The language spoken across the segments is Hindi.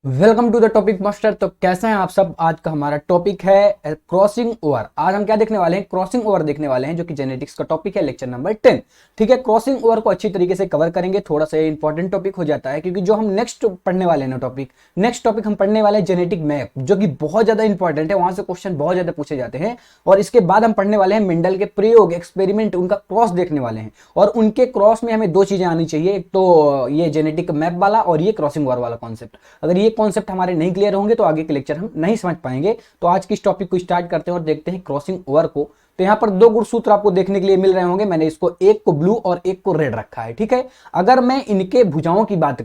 Welcome to the topic master. तो कैसे हैं आप सब। आज का हमारा टॉपिक है क्रॉसिंग ओवर। आज हम क्या देखने वाले हैं, क्रॉसिंग ओवर देखने वाले हैं, जो कि जेनेटिक्स का टॉपिक है, लेक्चर नंबर 10। ठीक है, क्रॉसिंग ओवर को अच्छी तरीके से कवर करेंगे। थोड़ा सा इंपॉर्टेंट टॉपिक हो जाता है क्योंकि जो हम नेक्स्ट पढ़ने वाले हैं ना नेक्स्ट टॉपिक हम पढ़ने वाले हैं जेनेटिक मैप, जो कि बहुत ज्यादा इंपॉर्टेंट है। वहां से क्वेश्चन बहुत ज्यादा पूछे जाते हैं। और इसके बाद हम पढ़ने वाले हैं मेंडल के प्रयोग, एक्सपेरिमेंट, उनका क्रॉस देखने वाले हैं। और उनके क्रॉस में हमें दो चीजें आनी चाहिए, एक तो ये जेनेटिक मैप वाला और ये क्रॉसिंग ओवर वाला कॉन्सेप्ट। अगर ये कॉन्सेप्ट हमारे नहीं क्लियर होंगे तो आगे के लेक्चर हम नहीं समझ पाएंगे। तो आज की इस टॉपिक को स्टार्ट करते हैं और देखते हैं क्रॉसिंग ओवर को। तो यहां पर दो गुणसूत्र आपको देखने के लिए मिल रहे होंगे। मैंने इसको एक को ब्लू और एक को रेड रखा है। ठीक है, अगर मैं इनके भुजाओं की बात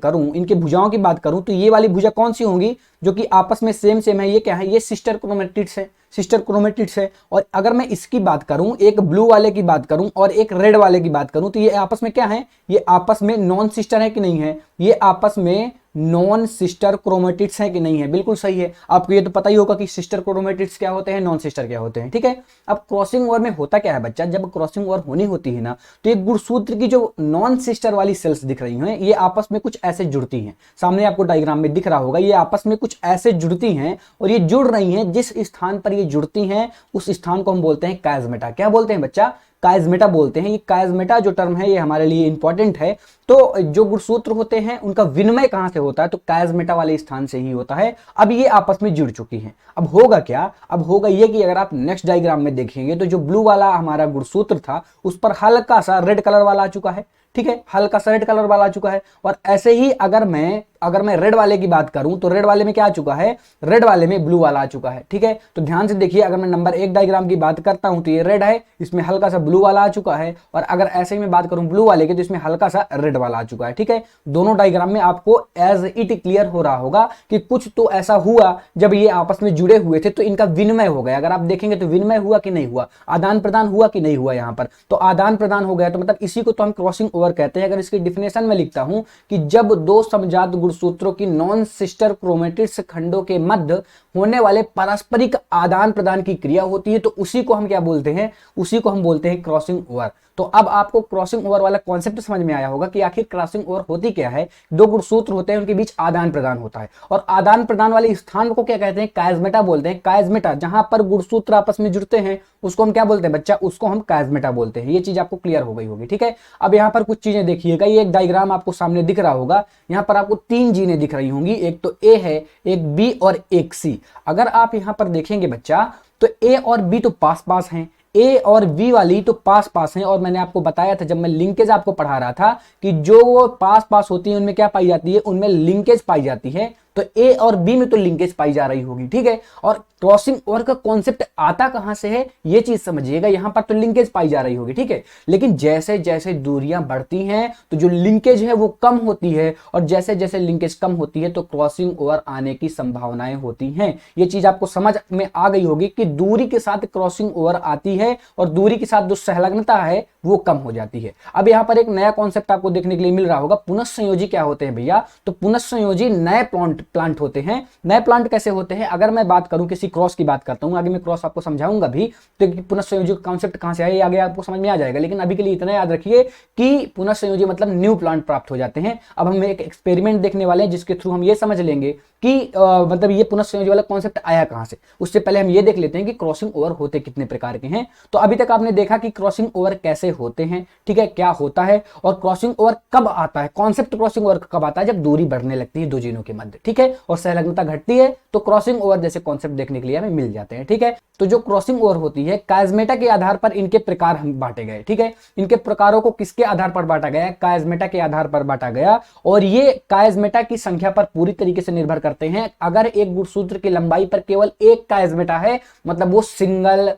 करूं तो ये वाली भुजा कौन सी होंगी जो कि आपस में सेम सेम है। ये क्या है, ये सिस्टर क्रोमेटिड्स है, सिस्टर क्रोमेटिड्स है। और अगर मैं इसकी बात करूं, एक ब्लू वाले की बात करूं और एक रेड वाले की बात करूं, तो ये आपस में क्या है, ये आपस में नॉन सिस्टर है कि नहीं है, ये आपस में नॉन सिस्टर क्रोमेटिड्स है कि नहीं है। बिल्कुल सही है। आपको ये तो पता ही होगा कि सिस्टर क्रोमेटिड्स क्या होते हैं, नॉन सिस्टर क्या होते हैं। ठीक है, अब क्रॉसिंग ओवर में होता क्या है बच्चा, जब क्रॉसिंग ओवर होनी होती है ना, तो एक गुणसूत्र की जो नॉन सिस्टर वाली सेल्स दिख रही हैं, ये आपस में कुछ ऐसे जुड़ती हैं। सामने आपको डायग्राम में दिख रहा होगा, ये आपस में कुछ ऐसे जुड़ती हैं और ये जुड़ रही हैं। जिस स्थान पर ये जुड़ती हैं उस स्थान को हम बोलते हैं कायस्मेटा। क्या बोलते हैं बच्चा, कायस्मेटा बोलते हैं। ये कायस्मेटा जो टर्म है ये हमारे लिए इंपॉर्टेंट है। तो जो गुणसूत्र होते हैं उनका विनिमय कहां से होता है, तो कायस्मेटा वाले स्थान से ही होता है। अब ये आपस में जुड़ चुकी हैं। अब होगा क्या, अब होगा ये कि अगर आप नेक्स्ट डायग्राम में देखेंगे तो जो ब्लू वाला हमारा गुणसूत्र था उस पर हल्का सा रेड कलर वाला आ चुका है। ठीक है, हल्का सा रेड कलर वाला आ चुका है। और ऐसे ही अगर मैं रेड वाले की बात करूं तो रेड वाले में क्या आ चुका है, रेड वाले में ब्लू वाला आ चुका है। ठीक है, तो ध्यान से देखिए, अगर मैं नंबर 1 डायग्राम की बात करता हूं तो ये रेड है, इसमें हल्का सा ब्लू वाला आ चुका है। और अगर ऐसे ही मैं बात करूं ब्लू वाले की तो इसमें हल्का सा रेड वाला आ चुका है। ठीक है, दोनों डायग्राम में आपको एज इट क्लियर हो रहा होगा कि कुछ तो ऐसा हुआ जब ये आपस में जुड़े हुए थे तो इनका विनिमय हो गया। अगर आप देखेंगे तो विनिमय हुआ कि नहीं हुआ, आदान प्रदान हुआ कि नहीं हुआ, यहां पर तो आदान प्रदान हो गया। तो मतलब इसी को तो हम क्रॉसिंग ओवर कहते हैं। अगर इसकी डिफिनेशन में लिखता हूं कि जब दो समजात गुणसूत्रों की नॉन सिस्टर क्रोमेटिड्स खंडों के मध्य होने वाले पारस्परिक आदान प्रदान की क्रिया होती है तो उसी को हम क्या बोलते हैं, उसी को हम बोलते हैं क्रॉसिंग ओवर। तो अब आपको क्रॉसिंग ओवर वाला कॉन्सेप्ट समझ में आया होगा कि आखिर क्रॉसिंग ओवर होती क्या है। दो गुणसूत्र होते हैं, उनके बीच आदान प्रदान होता है और आदान प्रदान वाले स्थान को क्या कहते हैं, कायस्मेटा बोलते हैं। कायस्मेटा, जहां पर गुणसूत्र आपस में जुड़ते हैं उसको हम क्या बोलते हैं बच्चा, उसको हम कायस्मेटा बोलते हैं। ये चीज आपको क्लियर हो गई होगी। ठीक है, अब यहां पर कुछ चीजें देखिएगा। ये एक डायग्राम आपको सामने दिख रहा होगा। यहां पर आपको 3 जीनें दिख रही होंगी, एक तो ए है, एक बी और एक सी। अगर आप यहां पर देखेंगे बच्चा तो ए और बी तो पास पास हैं, ए और बी वाली तो पास पास हैं। और मैंने आपको बताया था जब मैं लिंकेज आपको पढ़ा रहा था कि जो पास पास होती है उनमें क्या पाई जाती है, उनमें लिंकेज पाई जाती है। तो ए और बी में तो लिंकेज पाई जा रही होगी। ठीक है, और क्रॉसिंग ओवर का कॉन्सेप्ट आता कहां से है ये चीज समझिएगा। यहां पर तो लिंकेज पाई जा रही होगी। ठीक है, लेकिन जैसे जैसे दूरियां बढ़ती हैं तो जो लिंकेज है वो कम होती है और जैसे जैसे लिंकेज कम होती है तो क्रॉसिंग ओवर आने की संभावनाएं होती हैं। ये चीज आपको समझ में आ गई होगी कि दूरी के साथ क्रॉसिंग ओवर आती है और दूरी के साथ जो संलग्नता है वो कम हो जाती है। अब यहां पर एक नया कॉन्सेप्ट आपको देखने के लिए मिल रहा होगा। पुनःसंयोजी क्या होते हैं भैया, तो पुनःसंयोजी नए प्लांट होते हैं। नए प्लांट कैसे होते हैं, अगर मैं बात करूं किसी क्रॉस की बात करता हूं, आगे मैं क्रॉस आपको समझाऊंगा भी, तो पुनःसंयोजी कॉन्सेप्ट कहां से आया ये आगे आपको समझ में आ जाएगा। लेकिन अभी के लिए इतना याद रखिए कि पुनःसंयोजी मतलब न्यू प्लांट प्राप्त हो जाते हैं। अब हम एक एक्सपेरिमेंट देखने वाले हैं जिसके थ्रू हम ये समझ लेंगे कि मतलब ये पुनःसंयोजी वाला कॉन्सेप्ट आया कहां से। उससे पहले हम ये देख लेते हैं कि क्रॉसिंग ओवर होते कितने प्रकार के हैं। तो अभी तक आपने देखा कि क्रॉसिंग ओवर कैसे होते हैं, ठीक है, क्या होता है और क्रॉसिंग ओवर कब आता है। कॉन्सेप्ट क्रॉसिंग ओवर कब आता है, जब दूरी बढ़ने लगती है दो जीनों के मध्य। ठीक है, और संलग्नता घटती है तो क्रॉसिंग ओवर जैसे कॉन्सेप्ट देखने के लिए हमें मिल जाते हैं। ठीक है, तो जो क्रॉसिंग ओवर होती है कायस्मेटा के आधार पर इनके प्रकार हम बांटे गए। ठीक है, इनके प्रकारों को किसके आधार पर बांटा गया, कायस्मेटा के आधार पर बांटा गया। और ये कायस्मेटा की संख्या पर पूरी तरीके से निर्भर करते हैं। अगर एक गुणसूत्र की लंबाई पर केवल एक कायस्मेटा है मतलब वो सिंगल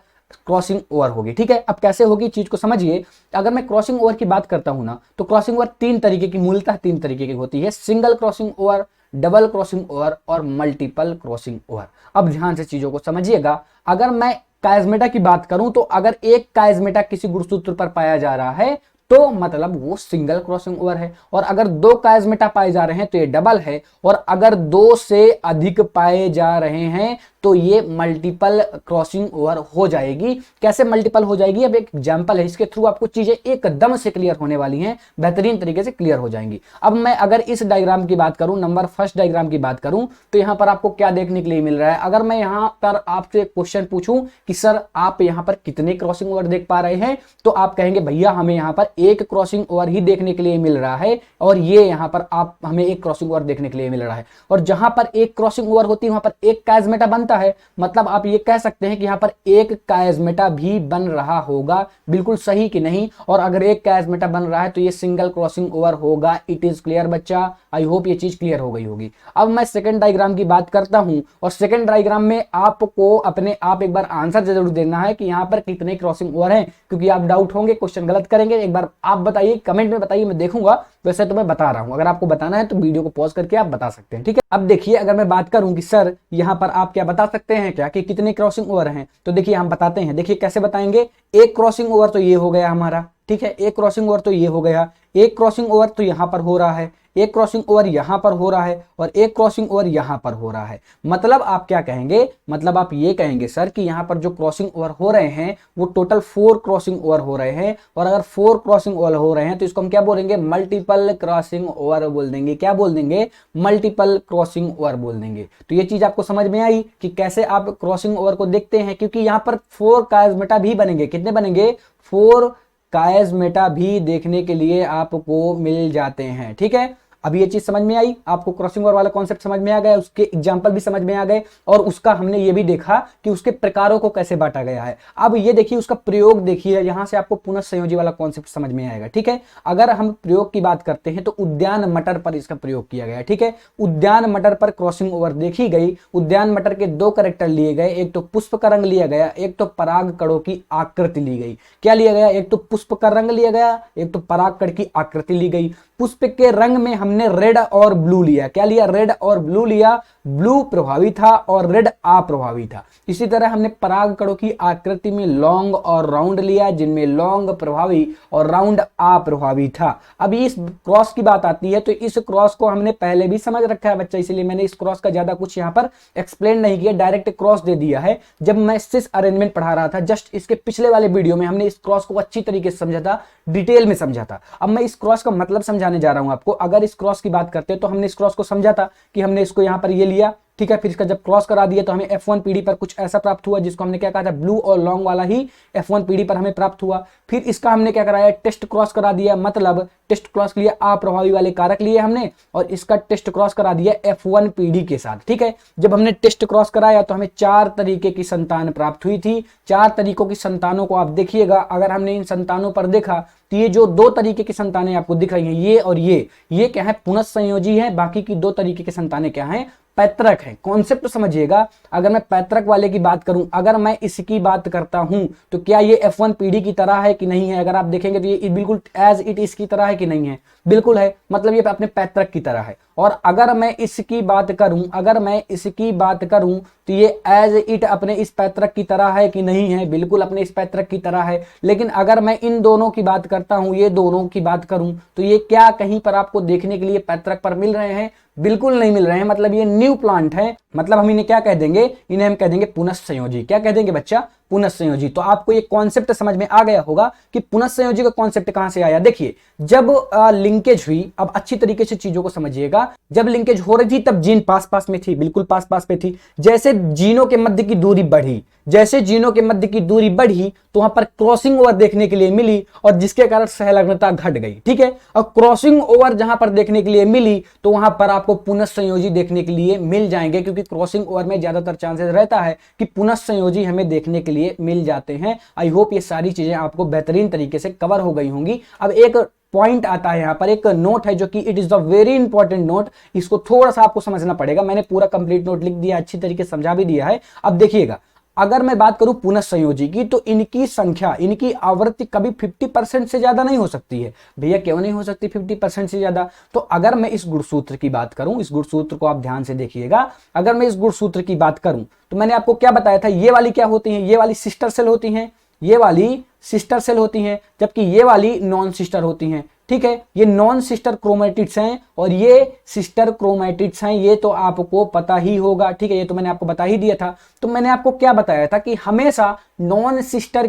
क्रॉसिंग ओवर होगी। ठीक है, अब कैसे होगी चीज को समझिए। अगर मैं क्रॉसिंग ओवर की बात करता हूं ना तो क्रॉसिंग ओवर मूलतः तीन तरीके की होती है, single crossing over, double crossing over और मल्टीपल क्रॉसिंग ओवर। अब ध्यान से चीजों को समझिएगा। अगर मैं कायस्मेटा की बात करूं तो अगर एक कायस्मेटा किसी गुणसूत्र पर पाया जा रहा है तो मतलब वो सिंगल क्रॉसिंग ओवर है। और अगर दो कायस्मेटा पाए जा रहे हैं तो ये डबल है। और अगर दो से अधिक पाए जा रहे हैं तो ये मल्टीपल क्रॉसिंग ओवर हो जाएगी। कैसे मल्टीपल हो जाएगी, अब एक एग्जांपल है, इसके थ्रू आपको चीजें एकदम से क्लियर होने वाली हैं, बेहतरीन तरीके से क्लियर हो जाएंगी। अब मैं अगर इस डायग्राम की बात करूं, नंबर फर्स्ट डायग्राम की बात करूं, तो यहां पर आपको क्या देखने के लिए मिल रहा है। अगर मैं यहां पर आपसे क्वेश्चन पूछूं कि सर आप यहां पर कितने क्रॉसिंग ओवर देख पा रहे हैं, तो आप कहेंगे भैया हमें यहां पर एक क्रॉसिंग ओवर ही देखने के लिए मिल रहा है, और ये यहां पर आप हमें एक क्रॉसिंग ओवर देखने के लिए मिल रहा है। और जहां पर एक क्रॉसिंग ओवर होती है वहां पर एक कायजमेटा बनता है, मतलब आप ये कह सकते हैं कि यहां पर एक कायजमेटा भी बन रहा होगा। बिल्कुल सही कि नहीं। और अगर एक कायजमेटा बन रहा है तो ये सिंगल क्रॉसिंग ओवर होगा। इट इज क्लियर बच्चा, आई होप ये चीज क्लियर हो गई होगी। अब मैं सेकंड डायग्राम की बात करता हूं, और सेकंड डायग्राम में आपको अपने आप एक बार आंसर जरूर देना है कि यहां पर कितने क्रॉसिंग ओवर हैं, क्योंकि आप डाउट होंगे, क्वेश्चन गलत करेंगे। एक बार आप बताइए, कमेंट में बताइए, मैं देखूंगा। वैसे तो मैं बता रहा हूं, अगर आपको बताना है तो वीडियो को पॉज करके आप बता सकते हैं, ठीक है। अब देखिए, अगर मैं बात करूं कि सर यहां पर आप क्या बता सकते हैं क्या कि कितने क्रॉसिंग ओवर हैं, तो देखिए हम बताते हैं। देखिए कैसे बताएंगे, एक क्रॉसिंग ओवर तो ये हो गया हमारा, ठीक है, एक क्रॉसिंग ओवर तो ये हो गया, एक क्रॉसिंग ओवर तो यहां पर हो रहा है, एक क्रॉसिंग ओवर यहां पर हो रहा है, और एक क्रॉसिंग ओवर यहां पर हो रहा है। मतलब आप क्या कहेंगे, मतलब आप ये कहेंगे सर कि यहां पर जो क्रॉसिंग ओवर हो रहे हैं वो टोटल 4 क्रॉसिंग ओवर हो रहे हैं। और अगर 4 क्रॉसिंग ओवर हो रहे हैं तो इसको हम क्या बोलेंगे, मल्टीपल क्रॉसिंग ओवर बोल देंगे। क्या बोल देंगे, मल्टीपल क्रॉसिंग ओवर बोल देंगे। तो ये चीज आपको समझ में आई कि कैसे आप क्रॉसिंग ओवर को देखते हैं, क्योंकि यहां पर 4 कायजमेटा भी बनेंगे। कितने बनेंगे, 4 कायजमेटा भी देखने के लिए आपको मिल जाते हैं, ठीक है। अब ये चीज समझ में आई आपको, क्रॉसिंग ओवर वाला कॉन्सेप्ट समझ में आ गया, उसके एग्जांपल भी समझ में आ गए, और उसका हमने ये भी देखा कि उसके प्रकारों को कैसे बांटा गया है। अब ये देखिए उसका प्रयोग देखिए, यहां से आपको पुनः संयोजी वाला कॉन्सेप्ट समझ में आएगा, ठीक है। अगर हम प्रयोग की बात करते हैं तो उद्यान मटर पर इसका प्रयोग किया गया, ठीक है। उद्यान मटर पर क्रॉसिंग ओवर देखी गई। उद्यान मटर के 2 कैरेक्टर लिए गए, एक तो पुष्प का रंग लिया गया, एक तो पराग कणों की आकृति ली गई। क्या लिया गया, एक तो पुष्प का रंग लिया गया, एक तो पराग कण की आकृति ली गई। पुष्प के रंग में हमने रेड और ब्लू लिया। क्या लिया, रेड और ब्लू लिया। ब्लू प्रभावी था और रेड अप्रभावी था। इसी तरह हमने पराग कणों की आकृति में लॉन्ग और राउंड लिया, जिनमें लॉन्ग प्रभावी और राउंड अप्रभावी था। अब इस क्रॉस की बात आती है तो इस क्रॉस को हमने पहले भी समझ रखा है बच्चा, इसलिए मैंने इस क्रॉस का ज्यादा कुछ यहाँ पर एक्सप्लेन नहीं किया, डायरेक्ट क्रॉस दे दिया है। जब मैं सिस अरेंजमेंट पढ़ा रहा था, जस्ट इसके पिछले वाले वीडियो में हमने इस क्रॉस को अच्छी तरीके से समझा था, डिटेल में समझा था। अब मैं इस क्रॉस का मतलब समझाने जा रहा हूं आपको। अगर इस क्रॉस की बात करते हैं तो हमने इस क्रॉस को समझा था कि हमने इसको यहां पर ये लिया, ठीक है। फिर इसका जब क्रॉस करा दिया तो हमें F1 पीढ़ी पर कुछ ऐसा प्राप्त हुआ जिसको हमने क्या कहा था, ब्लू और लॉन्ग वाला ही F1 पीढ़ी पर हमें प्राप्त हुआ। फिर इसका हमने क्या कराया, टेस्ट क्रॉस करा दिया, मतलब टेस्ट क्रॉस के लिए अप्रभावी वाले कारक लिए हमने, और इसका टेस्ट क्रॉस करा दिया F1 पीढ़ी के साथ, ठीक है। जब हमने टेस्ट क्रॉस कराया तो हमें 4 तरीके की संतान प्राप्त हुई थी। 4 तरीकों की संतानों को आप देखिएगा, अगर हमने इन संतानों पर देखा तो ये जो 2 तरीके की संतानें आपको दिख रही हैं, ये और ये क्या है, पुनः संयोजी है। बाकी की 2 तरीके की संतानें क्या हैं, पैतृक है। कॉन्सेप्ट तो समझिएगा। अगर मैं पैतृक वाले की बात करूं, अगर मैं इसकी बात करता हूं तो क्या ये F1 पीढ़ी की तरह है कि नहीं है, अगर आप देखेंगे तो ये बिल्कुल एज इट इसकी तरह है कि नहीं है, बिल्कुल है, मतलब ये अपने पैतृक की तरह है। और अगर मैं इसकी बात करूं, अगर मैं इसकी बात करूं तो ये एज इट अपने इस पैतृक की तरह है कि नहीं है, बिल्कुल अपने इस पैतृक की तरह है। लेकिन अगर मैं इन दोनों की बात करता हूं, ये दोनों की बात करूं, तो ये क्या कहीं पर आपको देखने के लिए पैतृक पर मिल रहे हैं, बिल्कुल नहीं मिल रहे हैं। मतलब ये न्यू प्लांट है, मतलब हम इन्हें क्या कह देंगे, इन्हें हम कह देंगे पुनः संयोजी। क्या कह देंगे बच्चा, पुनः संयोजी। तो आपको ये कॉन्सेप्ट समझ में आ गया होगा कि पुनः संयोजी का कॉन्सेप्ट कहां से आया। देखिए जब लिंकेज हुई, अब अच्छी तरीके से चीजों को समझिएगा, जब लिंकेज हो रही थी तब जीन पास पास में थी, बिल्कुल पास पास में थी। जैसे जीनों के मध्य की दूरी बढ़ी, जैसे जीनों के मध्य की दूरी बढ़ी तो वहां पर क्रॉसिंग ओवर देखने के लिए मिली, और जिसके कारण सहलग्नता घट गई, ठीक है। और क्रॉसिंग ओवर जहां पर देखने के लिए मिली तो वहां पर आपको पुनः संयोजी देखने के लिए मिल जाएंगे, क्योंकि क्रॉसिंग ओवर में ज्यादातर चांसेस रहता है कि पुनः संयोजी हमें देखने के लिए मिल जाते हैं। आई होप ये सारी चीजें आपको बेहतरीन तरीके से कवर हो गई होंगी। अब एक पॉइंट आता है, यहां पर एक नोट है जो कि it is the very important note, इसको थोड़ा सा आपको समझना पड़ेगा। मैंने पूरा कंप्लीट नोट लिख दिया, अच्छी तरीके से समझा भी दिया है। अब देखिएगा, अगर मैं बात करूं पुनः संयोजी की तो इनकी संख्या, इनकी आवृत्ति कभी 50% से ज्यादा नहीं हो सकती है। भैया क्यों नहीं हो सकती 50% से ज्यादा, तो अगर मैं इस गुणसूत्र की बात करूं, इस गुणसूत्र को आप ध्यान से देखिएगा, अगर मैं इस गुणसूत्र की बात करूं तो मैंने आपको क्या बताया था, ये वाली क्या होती है, ये वाली सिस्टर सेल होती हैं, ये वाली सिस्टर सेल होती हैं, जबकि ये वाली नॉन सिस्टर होती हैं, ठीक ठीक है। ये नॉन सिस्टर क्रोमेटिड्स हैं और ये सिस्टर क्रोमेटिड्स हैं, ये तो आपको पता ही होगा, ठीक है, ये तो मैंने आपको बता ही दिया था। तो मैंने आपको क्या बताया था कि हमेशा नॉन सिस्टर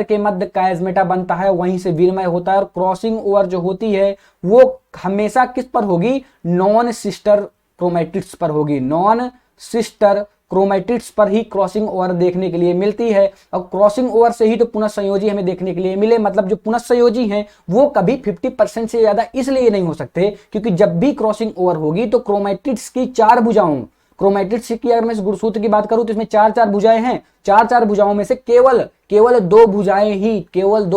के मध्य कायस्मेटा बनता है, वहीं से विनिमय होता है, और क्रॉसिंग ओवर जो होती है वो हमेशा किस पर होगी, नॉन सिस्टर क्रोमेटिड्स पर होगी, नॉन सिस्टर क्रोमेटिड्स पर ही क्रॉसिंग ओवर देखने के लिए मिलती है। और क्रॉसिंग ओवर से ही तो पुनःसंयोजी हमें देखने के लिए मिले, मतलब जो पुनःसंयोजी हैं वो कभी 50% से ज्यादा इसलिए नहीं हो सकते क्योंकि जब भी क्रॉसिंग ओवर होगी तो क्रोमेटिड्स की चार भुजाओं, क्रोमेटिड्स की अगर मैं इस गुणसूत्र की बात करूं तो इसमें चार चार भुजाएं हैं, चार चार भुजाओं में से केवल दो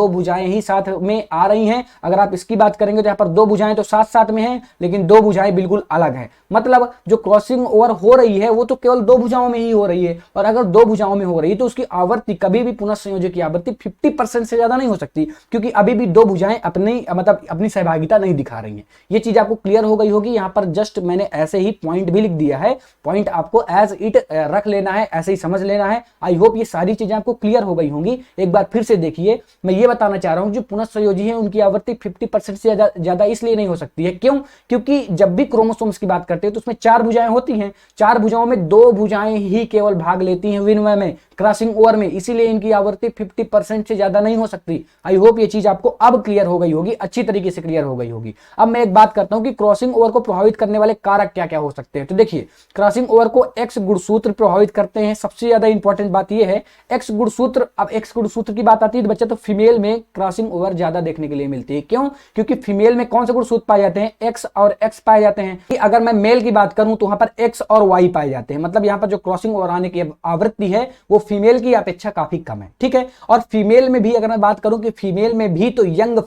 भुजाएं ही साथ में आ रही हैं। अगर आप इसकी बात करेंगे तो यहाँ पर दो भुजाएं तो साथ साथ में हैं, लेकिन दो भुजाएं बिल्कुल अलग हैं। मतलब जो क्रॉसिंग ओवर हो रही है वो तो केवल दो भुजाओं में ही हो रही है, और अगर दो भुजाओं में हो रही है तो उसकी आवृत्ति कभी भी पुनःसंयोजक की आवृत्ति 50% से ज्यादा नहीं हो सकती, क्योंकि अभी भी दो भुजाएं अपनी सहभागिता नहीं दिखा रही है। ये चीज आपको क्लियर हो गई होगी। यहाँ पर जस्ट मैंने ऐसे ही पॉइंट भी लिख दिया है, पॉइंट आपको एज इट रख लेना है, ऐसे ही समझ लेना है। आई होप ये सारी चीजें आपको क्लियर हो गई होंगी। एक बार फिर से देखिए, मैं ये बताना चाह रहा हूं जो पुनःसंयोजी हैं उनकी आवृत्ति 50% से ज्यादा इसलिए नहीं हो सकती है। क्यों? क्योंकि जब भी क्रोमोसोम्स की बात करते हैं तो उसमें चार भुजाएं होती हैं, चार भुजाओं में दो भुजाएं ही केवल भाग लेती हैं विनिमय में, क्रॉसिंग ओवर में, इसीलिए इनकी आवृत्ति 50% से ज्यादा नहीं हो सकती। आई होप ये चीज आपको अब क्लियर हो गई होगी, अच्छी तरीके से क्लियर हो गई होगी। अब मैं एक बात करता हूं कि क्रॉसिंग ओवर को प्रभावित करने वाले कारक क्या क्या हो सकते हैं। तो देखिए, क्रॉसिंग ओवर को एक्स गुणसूत्र प्रभावित करते हैं। सबसे ज्यादा इंपॉर्टेंट बात यह है एक्स गुणसूत्र। अब एक्स गुणसूत्र की बात आती है तो बच्चा, तो फीमेल में क्रॉसिंग ओवर ज्यादा देखने के लिए मिलती है। क्यों? क्योंकि फीमेल में कौन से गुणसूत्र पाए जाते हैं, एक्स और एक्स पाए जाते हैं। कि अगर मैं मेल की बात करूं तो वहां पर एक्स और वाई पाए जाते हैं, मतलब यहां पर जो क्रॉसिंग ओवर आने की आवृत्ति है वो फीमेल की अपेक्षा काफी कम है, ठीक है। और फीमेल में भी अगर मैं बात करूं कि फीमेल में भी, तो यंग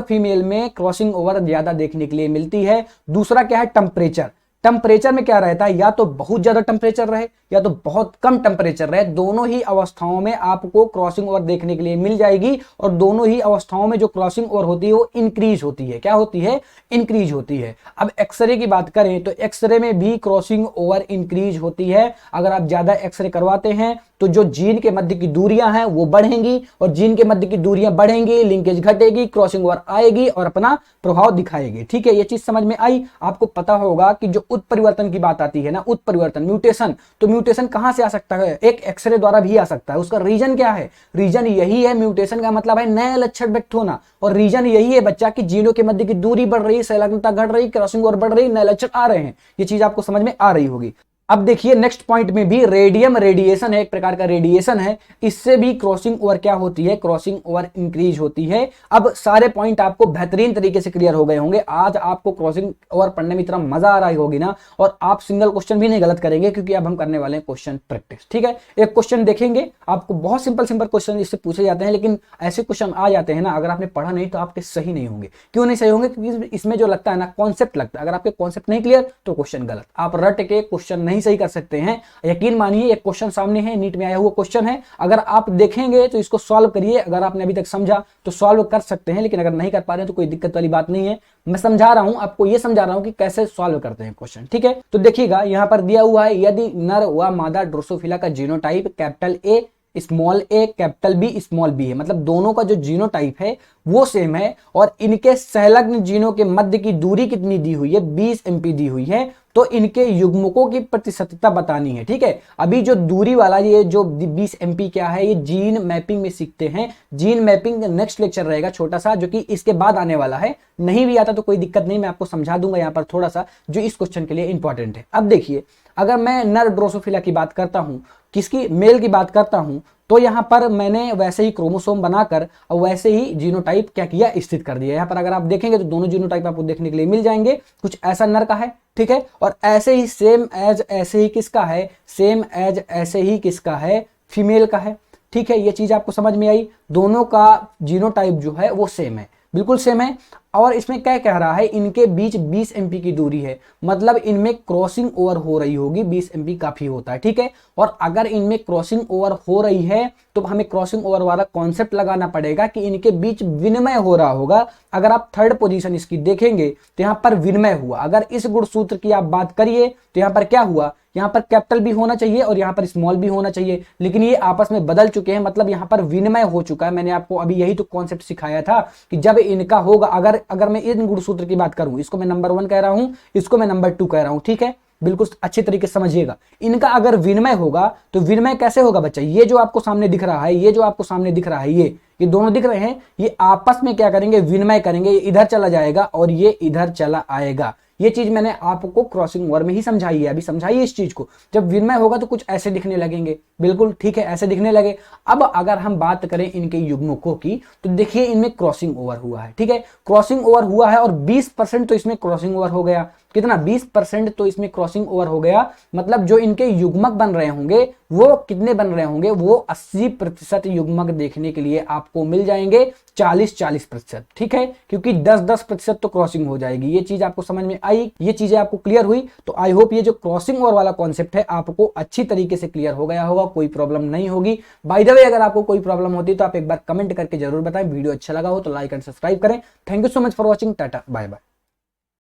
फीमेल में क्रॉसिंग ओवर ज्यादा देखने के लिए मिलती है। दूसरा क्या है, टेम्परेचर। टेम्परेचर में क्या रहता है, या तो बहुत ज्यादा टेम्परेचर रहे या तो बहुत कम टेम्परेचर रहे, दोनों ही अवस्थाओं में आपको क्रॉसिंग ओवर देखने के लिए मिल जाएगी। और दोनों ही अवस्थाओं में जो क्रॉसिंग ओवर होती है वो इंक्रीज होती है। क्या होती है? इंक्रीज होती है। अब एक्सरे की बात करें तो एक्सरे में भी क्रॉसिंग ओवर इंक्रीज होती है। अगर आप ज्यादा एक्सरे करवाते हैं तो जो जीन के मध्य की दूरियां हैं वो बढ़ेंगी, और जीन के मध्य की दूरियां बढ़ेंगी, लिंकेज घटेगी, क्रॉसिंग ओवर आएगी और अपना प्रभाव दिखाएगी, ठीक है। ये चीज समझ में आई। आपको पता होगा कि जो उत्परिवर्तन की बात आती है ना, उत्परिवर्तन, म्यूटेशन, तो म्यूटेशन कहां से आ सकता है, एक एक्सरे द्वारा भी आ सकता है। उसका रीजन क्या है? रीजन यही है, म्यूटेशन का मतलब है नए लक्षण व्यक्त होना, और रीजन यही है बच्चा कि जीनों के मध्य की दूरी बढ़ रही, संलग्नता घट रही, क्रॉसिंग ओवर बढ़ रही, नए लक्षण आ रहे हैं। ये चीज आपको समझ में आ रही होगी। अब देखिए नेक्स्ट पॉइंट में भी रेडियम रेडिएशन है, एक प्रकार का रेडिएशन है, इससे भी क्रॉसिंग ओवर क्या होती है, क्रॉसिंग ओवर इंक्रीज होती है। अब सारे पॉइंट आपको बेहतरीन तरीके से क्लियर हो गए होंगे। आज आपको क्रॉसिंग ओवर पढ़ने में इतना मजा आ रही होगी ना, और आप सिंगल क्वेश्चन भी नहीं गलत करेंगे, क्योंकि अब हम करने वाले हैं क्वेश्चन प्रैक्टिस, ठीक है। एक क्वेश्चन देखेंगे, आपको बहुत सिंपल क्वेश्चन इससे पूछे जाते हैं, लेकिन ऐसे क्वेश्चन आ जाते हैं ना, अगर आपने पढ़ा नहीं तो आपके सही नहीं होंगे। क्यों नहीं सही होंगे? क्योंकि इसमें जो लगता है ना, कॉन्सेप्ट लगता है। अगर आपके कॉन्सेप्ट नहीं क्लियर तो क्वेश्चन गलत, आप रट के क्वेश्चन नहीं सही कर सकते हैं। यकीन मानिए, एक क्वेश्चन सामने है, नीट में आया हुआ क्वेश्चन है, अगर आप देखेंगे तो इसको सॉल्व करिए। अगर आपने अभी तक समझा तो सॉल्व कर सकते हैं, लेकिन अगर नहीं कर पा रहे हैं तो कोई दिक्कत वाली बात नहीं है। मैं समझा रहा हूं आपको, ये समझा रहा हूं कि कैसे सॉल्व करते हैं क्वेश्चन, ठीक है। तो देखिएगा, यहां पर दिया हुआ है, यदि नर व मादा ड्रोसोफिला का genotype capital A small A capital B small B है, मतलब दोनों का जो जीनोटाइप है वो सेम है, और इनके संलग्न जीनों के मध्य की दूरी कितनी दी हुई है, 20 एमपी दी हुई है, तो इनके युग्मकों की प्रतिशतता बतानी है, ठीक है। अभी जो दूरी वाला ये जो 20 एमपी क्या है, ये जीन मैपिंग में सीखते हैं। जीन मैपिंग नेक्स्ट लेक्चर रहेगा छोटा सा, जो कि इसके बाद आने वाला है। नहीं भी आता तो कोई दिक्कत नहीं, मैं आपको समझा दूंगा यहाँ पर थोड़ा सा, जो इस क्वेश्चन के लिए इंपॉर्टेंट है। अब देखिए, अगर मैं नर ड्रोसोफिला की बात करता हूं, किसकी, मेल की बात करता हूं, तो यहां पर मैंने वैसे ही क्रोमोसोम बनाकर और वैसे ही जीनोटाइप क्या किया, स्थित कर दिया। यहां पर अगर आप देखेंगे तो दोनों जीनोटाइप आपको देखने के लिए मिल जाएंगे। कुछ ऐसा नर का है, ठीक है, और ऐसे ही सेम एज ऐसे ही किसका है, सेम एज ऐसे ही किसका है, फीमेल का है, ठीक है। ये चीज आपको समझ में आई। दोनों का जीनोटाइप जो है वो सेम है, बिल्कुल सेम है। और इसमें क्या कह रहा है, इनके बीच 20 एमपी की दूरी है, मतलब इनमें क्रॉसिंग ओवर हो रही होगी। 20 एमपी काफी होता है, ठीक है। और अगर इनमें क्रॉसिंग ओवर हो रही है तो हमें क्रॉसिंग ओवर वाला कॉन्सेप्ट लगाना पड़ेगा कि इनके बीच विनिमय हो रहा होगा। अगर आप थर्ड पोजीशन इसकी देखेंगे तो यहां पर विनिमय हुआ। अगर इस गुणसूत्र की आप बात करिए तो यहां पर क्या हुआ, यहाँ पर कैपिटल भी होना चाहिए और यहाँ पर स्मॉल भी होना चाहिए, लेकिन ये आपस में बदल चुके हैं, मतलब यहाँ पर विनिमय हो चुका है। मैंने आपको अभी यही तो कॉन्सेप्ट सिखाया था कि जब इनका होगा, अगर मैं इन गुणसूत्र की बात करूं, इसको मैं नंबर 1 कह रहा हूं, इसको मैं नंबर 2 कह रहा हूं, ठीक है, बिल्कुल अच्छे तरीके से समझिएगा। इनका अगर विनिमय होगा तो विनिमय कैसे होगा बच्चा, ये जो आपको सामने दिख रहा है, ये जो आपको सामने दिख रहा है, ये दोनों दिख रहे हैं, ये आपस में क्या करेंगे, विनिमय करेंगे। ये इधर चला जाएगा और ये इधर चला आएगा। ये चीज मैंने आपको क्रॉसिंग ओवर में ही समझाई है, अभी समझाइए इस चीज को। जब विनिमय होगा तो कुछ ऐसे दिखने लगेंगे, बिल्कुल ठीक है, ऐसे दिखने लगे। अब अगर हम बात करें इनके युग्मकों की, तो देखिए इनमें क्रॉसिंग ओवर हुआ है, ठीक है, क्रॉसिंग ओवर हुआ है और 20% तो इसमें क्रॉसिंग ओवर हो गया। कितना, 20% तो इसमें क्रॉसिंग ओवर हो गया। मतलब जो इनके युग्मक बन रहे होंगे वो कितने बन रहे होंगे, वो 80% युग्मक देखने के लिए आपको मिल जाएंगे, 40-40%, ठीक है, क्योंकि 10-10% तो क्रॉसिंग हो जाएगी। ये चीज आपको समझ में आई, ये चीजें आपको क्लियर हुई। तो आई होप ये जो क्रॉसिंग ओवर वाला कॉन्सेप्ट है आपको अच्छी तरीके से क्लियर हो गया होगा, कोई प्रॉब्लम नहीं होगी। बाय द वे अगर आपको कोई प्रॉब्लम होती है तो आप एक बार कमेंट करके जरूर बताएं। वीडियो अच्छा लगा हो तो लाइक एंड सब्सक्राइब करें। Thank you so much for watching, tata bye bye.